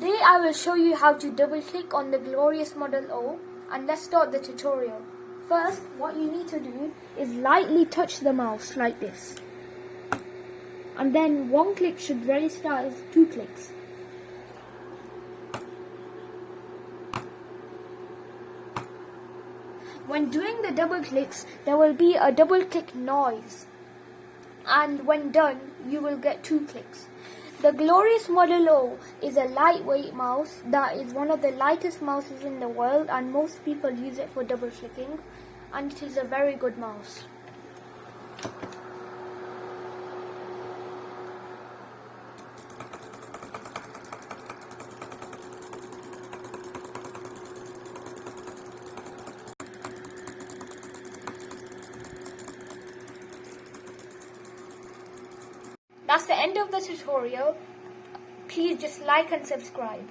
Today I will show you how to double click on the Glourious Model O, and let's start the tutorial. First, what you need to do is lightly touch the mouse like this. And then one click should register as 2 clicks. When doing the double clicks, there will be a double click noise. And when done, you will get 2 clicks. The Glourious Model O is a lightweight mouse that is one of the lightest mouses in the world, and most people use it for double clicking, and it is a very good mouse. That's the end of the tutorial. Please just like and subscribe.